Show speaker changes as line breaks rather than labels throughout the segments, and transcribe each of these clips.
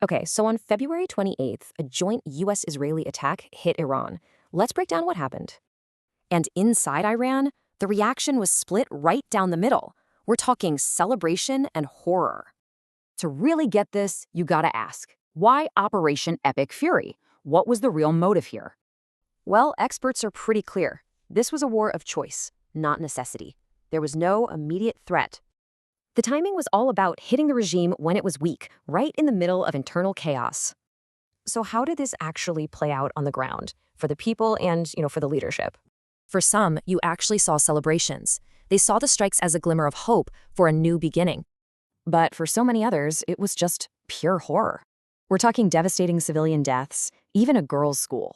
Okay, so on February 28th, a joint US-Israeli attack hit Iran. Let's break down what happened. And inside Iran, the reaction was split right down the middle. We're talking celebration and horror. To really get this, you gotta ask, why Operation Epic Fury? What was the real motive here? Well, experts are pretty clear. This was a war of choice, not necessity. There was no immediate threat. The timing was all about hitting the regime when it was weak, right in the middle of internal chaos. So how did this actually play out on the ground for the people and, for the leadership? For some, you actually saw celebrations. They saw the strikes as a glimmer of hope for a new beginning. But for so many others, it was just pure horror. We're talking devastating civilian deaths, even a girls' school.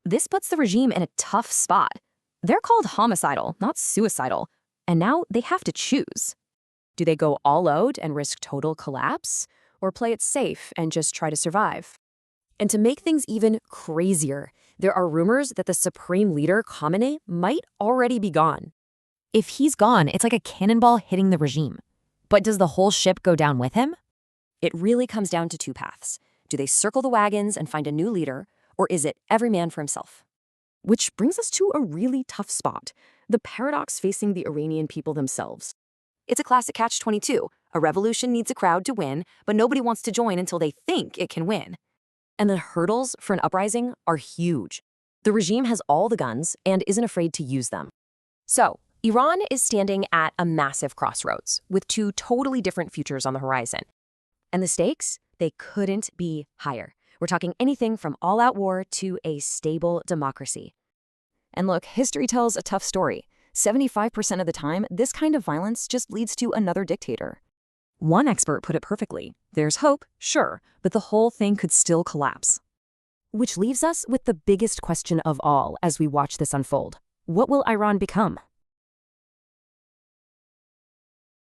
This puts the regime in a tough spot. They're called homicidal, not suicidal, and now they have to choose. Do they go all out and risk total collapse, or play it safe and just try to survive? And to make things even crazier, there are rumors that the supreme leader, Khamenei, might already be gone. If he's gone, it's like a cannonball hitting the regime. But does the whole ship go down with him? It really comes down to two paths. Do they circle the wagons and find a new leader, or is it every man for himself? Which brings us to a really tough spot, the paradox facing the Iranian people themselves. It's a classic catch-22. A revolution needs a crowd to win, but nobody wants to join until they think it can win. And the hurdles for an uprising are huge. The regime has all the guns and isn't afraid to use them. So, Iran is standing at a massive crossroads with two totally different futures on the horizon. And the stakes, they couldn't be higher. We're talking anything from all-out war to a stable democracy. And look, history tells a tough story. 75% of the time, this kind of violence just leads to another dictator. One expert put it perfectly. There's hope, sure, but the whole thing could still collapse. Which leaves us with the biggest question of all as we watch this unfold. What will Iran become?